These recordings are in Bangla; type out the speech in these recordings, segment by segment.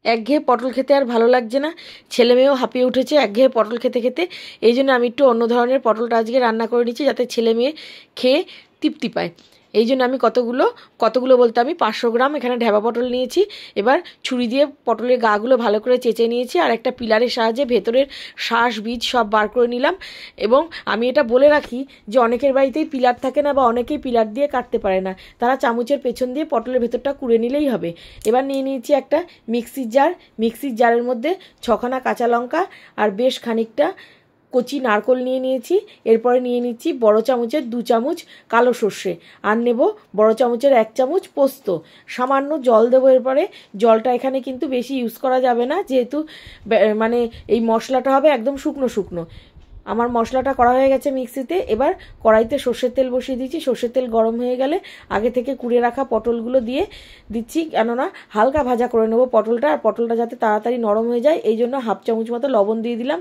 একঘেয়ে পটল খেতে আর ভালো লাগছে না, ছেলে মেয়েও হাঁপিয়ে উঠেছে একঘেয়ে পটল খেতে খেতে। এই জন্য আমি একটু অন্য ধরনের পটলটা আজকে রান্না করে নিচ্ছি, যাতে ছেলে মেয়ে খেয়ে তৃপ্তি পায়। এই জন্য আমি কতগুলো বলতে আমি 500 গ্রাম এখানে ঢ্যাবা পটল নিয়েছি। এবার ছুরি দিয়ে পটলের গাগুলো ভালো করে চেঁচে নিয়েছি, আর একটা পিলারের সাহায্যে ভেতরের শাঁস বীজ সব বার করে নিলাম। এবং আমি এটা বলে রাখি যে অনেকের বাড়িতেই পিলার থাকে না, বা অনেকেই পিলার দিয়ে কাটতে পারে না, তারা চামচের পেছন দিয়ে পটলের ভেতরটা কুড়ে নিলেই হবে। এবার নিয়ে নিয়েছি একটা মিক্সির জারের মধ্যে 6খানা কাঁচা লঙ্কা আর বেশ খানিকটা কচি নারকোল নিয়ে নিয়েছি। এরপরে নিয়ে নিচ্ছি বড় চামচের 2 চামচ কালো সর্ষে, আর নেব বড় চামচের 1 চামচ পোস্ত। সামান্য জল দেবো। এরপরে জলটা এখানে কিন্তু বেশি ইউজ করা যাবে না, যেহেতু মানে এই মশলাটা হবে একদম শুকনো শুকনো। আমার মশলাটা করা হয়ে গেছে মিক্সিতে। এবার কড়াইতে সর্ষের তেল বসিয়ে দিচ্ছি। সর্ষের তেল গরম হয়ে গেলে আগে থেকে কুড়িয়ে রাখা পটলগুলো দিয়ে দিচ্ছি, কেননা হালকা ভাজা করে নেবো পটলটা, আর পটলটা যাতে তাড়াতাড়ি নরম হয়ে যায় এই জন্য 1/2 চামচ মতো লবণ দিয়ে দিলাম।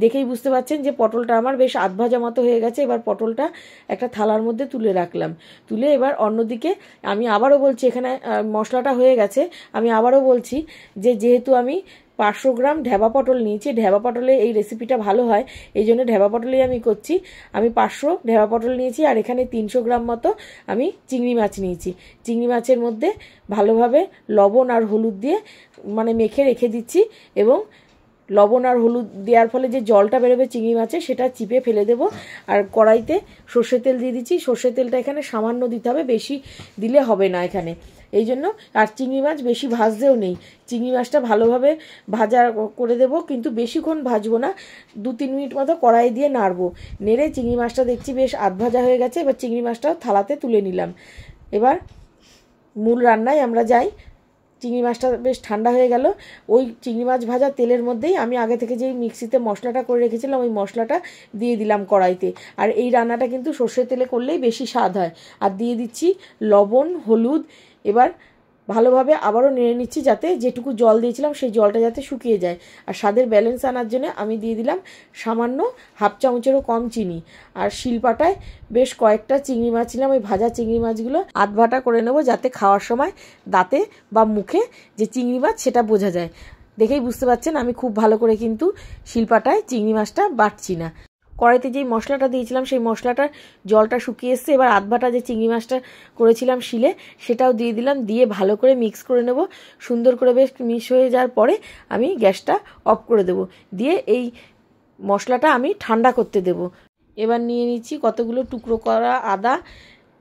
দেখেই বুঝতে পারছেন যে পটলটা আমার বেশ আধ ভাজা মতো হয়ে গেছে। এবার পটলটা একটা থালার মধ্যে তুলে রাখলাম। তুলে এবার অন্যদিকে আমি আবারও বলছি, এখানে মশলাটা হয়ে গেছে। আমি আবারও বলছি যে যেহেতু আমি 500 গ্রাম ঢ্যাবা পটল নিয়েছি, ঢ্যাবা পটলে এই রেসিপিটা ভালো হয়, এই জন্য ঢ্যাবা পটলেই আমি করছি। আমি 500 ঢ্যাবা পটল নিয়েছি, আর এখানে 300 গ্রাম মতো আমি চিংড়ি মাছ নিয়েছি। চিংড়ি মাছের মধ্যে ভালোভাবে লবণ আর হলুদ দিয়ে মানে মেখে রেখে দিচ্ছি, এবং লবণ আর হলুদ দেওয়ার ফলে যে জলটা বেরোবে চিংড়ি মাছে সেটা চিপে ফেলে দেবো। আর কড়াইতে সর্ষের তেল দিয়ে দিচ্ছি। সর্ষের তেলটা এখানে সামান্য দিতে হবে, বেশি দিলে হবে না এখানে, এই জন্য। আর চিংড়ি মাছ বেশি ভাজতেও নেই, চিংড়ি মাছটা ভালোভাবে ভাজা করে দেবো, কিন্তু বেশিক্ষণ ভাজবো না, 2-3 মিনিট মতো কড়াই দিয়ে নাড়বো। নেড়ে চিংড়ি মাছটা দেখছি বেশ আধ ভাজা হয়ে গেছে। এবার চিংড়ি মাছটাও থালাতে তুলে নিলাম। এবার মূল রান্নায় আমরা যাই। চিংড়ি মাছটা বেশ ঠান্ডা হয়ে গেল। ওই চিংড়ি মাছ ভাজা তেলের মধ্যেই আমি আগে থেকে যেই মিক্সিতে মশলাটা করে রেখেছিলাম ওই মশলাটা দিয়ে দিলাম কড়াইতে। আর এই রান্নাটা কিন্তু সর্ষের তেলে করলেই বেশি স্বাদ হয়। আর দিয়ে দিচ্ছি লবণ, হলুদ। এবার ভালোভাবে আবারও নেড়ে নিচ্ছি, যাতে যেটুকু জল দিয়েছিলাম সেই জলটা যাতে শুকিয়ে যায়। আর স্বাদের ব্যালেন্স আনার জন্য আমি দিয়ে দিলাম সামান্য 1/2 চামচেরও কম চিনি। আর শিলপাটায় বেশ কয়েকটা চিংড়ি মাছ ছিলাম, ওই ভাজা চিংড়ি মাছগুলো আধবাটা করে নেবো, যাতে খাওয়ার সময় দাঁতে বা মুখে যে চিংড়ি মাছ সেটা বোঝা যায়। দেখেই বুঝতে পারছেন আমি খুব ভালো করে কিন্তু শিলপাটায় চিংড়ি মাছটা বাটছি না। কড়াইতে যেই মশলাটা দিয়েছিলাম সেই মশলাটার জলটা শুকিয়ে এসছে। এবার আধবাটা যে চিংড়ি মাছটা করেছিলাম শিলে সেটাও দিয়ে দিলাম, দিয়ে ভালো করে মিক্স করে নেব। সুন্দর করে বেশ মিক্স হয়ে যাওয়ার পরে আমি গ্যাসটা অফ করে দেব, দিয়ে এই মশলাটা আমি ঠান্ডা করতে দেব। এবার নিয়ে নিচ্ছি কতগুলো টুকরো করা আদা,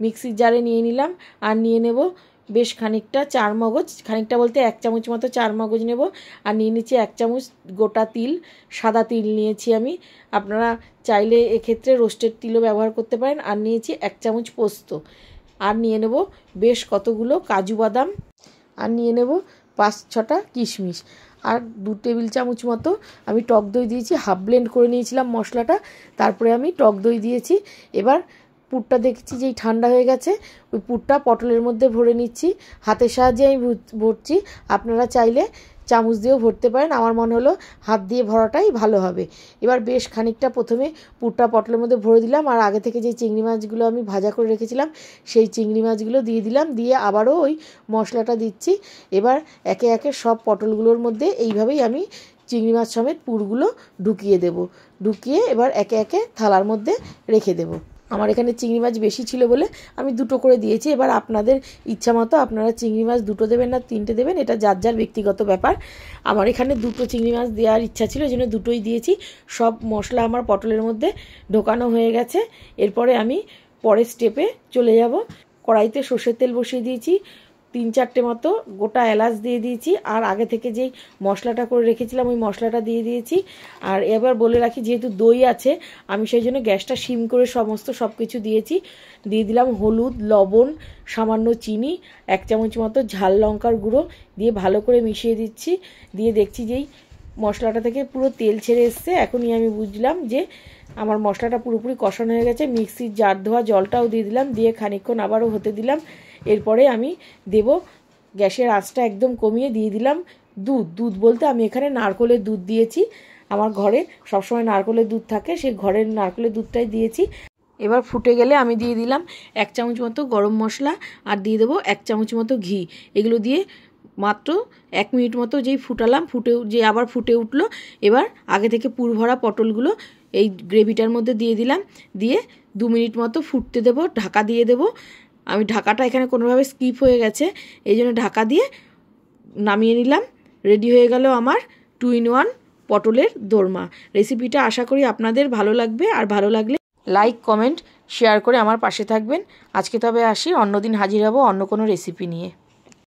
মিক্সির জারে নিয়ে নিলাম। আর নিয়ে নেব বেশ খানিকটা চারমগজ, খানিকটা বলতে 1 চামচ মতো চারমগজ নেব। আর নিয়ে নিচ্ছি 1 চামচ গোটা তিল, সাদা তিল নিয়েছি আমি, আপনারা চাইলে এক্ষেত্রে রোস্টেড তিলও ব্যবহার করতে পারেন। আর নিয়েছি 1 চামচ পোস্ত। আর নিয়ে নেব বেশ কতগুলো কাজু বাদাম। আর নিয়ে নেব 5-6টা কিশমিশ। আর 2 টেবিল চামচ মতো আমি টক দই দিয়েছি, হাফ ব্লেন্ড করে নিয়েছিলাম মশলাটা, তারপরে আমি টক দই দিয়েছি। এবার পুরটা দেখছি যেই ঠান্ডা হয়ে গেছে, ওই পুরটা পটলের মধ্যে ভরে নিচ্ছি। হাতের সাহায্যে আমি ভরছি, আপনারা চাইলে চামচ দিয়েও ভরতে পারেন। আমার মনে হলো হাত দিয়ে ভরাটাই ভালো হবে। এবার বেশ খানিকটা প্রথমে পুরটা পটলের মধ্যে ভরে দিলাম, আর আগে থেকে যে চিংড়ি মাছগুলো আমি ভাজা করে রেখেছিলাম সেই চিংড়ি মাছগুলো দিয়ে দিলাম, দিয়ে আবারও ওই মশলাটা দিচ্ছি। এবার একে একে সব পটলগুলোর মধ্যে এইভাবেই আমি চিংড়ি মাছ সমেত পুরগুলো ঢুকিয়ে দেব। ঢুকিয়ে এবার একে একে থালার মধ্যে রেখে দেব। আমার এখানে চিংড়ি মাছ বেশি ছিল বলে আমি 2টো করে দিয়েছি। এবার আপনাদের ইচ্ছা মতো আপনারা চিংড়ি মাছ 2টো দেবেন না 3টে দেবেন, এটা যার যার ব্যক্তিগত ব্যাপার। আমার এখানে 2টো চিংড়ি মাছ দেওয়ার ইচ্ছা ছিল, এই জন্য 2টোই দিয়েছি। সব মশলা আমার পটলের মধ্যে ঢোকানো হয়ে গেছে। এরপরে আমি পরের স্টেপে চলে যাব। কড়াইতে সর্ষের তেল বসিয়ে দিয়েছি, 3-4টে মতো গোটা এলাচ দিয়ে দিয়েছি, আর আগে থেকে যেই মশলাটা করে রেখেছিলাম ওই মশলাটা দিয়ে দিয়েছি। আর এবার বলে রাখি, যেহেতু দই আছে আমি সেই জন্য গ্যাসটা সিম করে সব কিছু দিয়েছি। দিয়ে দিলাম হলুদ, লবণ, সামান্য চিনি, 1 চামচ মতো ঝাল লঙ্কার গুঁড়ো দিয়ে ভালো করে মিশিয়ে দিচ্ছি। দিয়ে দেখছি যেই মশলাটা থেকে পুরো তেল ছেড়ে এসছে, এখনই আমি বুঝলাম যে আমার মশলাটা পুরোপুরি কষানো হয়ে গেছে। মিক্সির জার ধোয়া জলটাও দিয়ে দিলাম, দিয়ে খানিকক্ষণ আবারও হতে দিলাম। এরপরে আমি দেব গ্যাসের আঁচটা একদম কমিয়ে দিয়ে দিলাম দুধ বলতে আমি এখানে নারকোলের দুধ দিয়েছি। আমার ঘরে সবসময় নারকোলের দুধ থাকে, সেই ঘরের নারকোলের দুধটাই দিয়েছি। এবার ফুটে গেলে আমি দিয়ে দিলাম 1 চামচ মতো গরম মশলা, আর দিয়ে দেবো 1 চামচ মতো ঘি। এগুলো দিয়ে মাত্র 1 মিনিট মতো যেই ফুটালাম, আবার ফুটে উঠলো, এবার আগে থেকে পুর ভরা পটলগুলো এই গ্রেভিটার মধ্যে দিয়ে দিলাম, দিয়ে 2 মিনিট মতো ফুটতে দেবো, ঢাকা দিয়ে দেবো। আমি ঢাকাটা এখানে কোনোভাবে স্কিপ হয়ে গেছে, এই জন্য ঢাকা দিয়ে নামিয়ে নিলাম। রেডি হয়ে গেল আমার 2 in 1 পটলের দোরমা। রেসিপিটা আশা করি আপনাদের ভালো লাগবে, আর ভালো লাগলে লাইক, কমেন্ট, শেয়ার করে আমার পাশে থাকবেন। আজকে তবে আসি, অন্যদিন হাজির হব অন্য কোনো রেসিপি নিয়ে।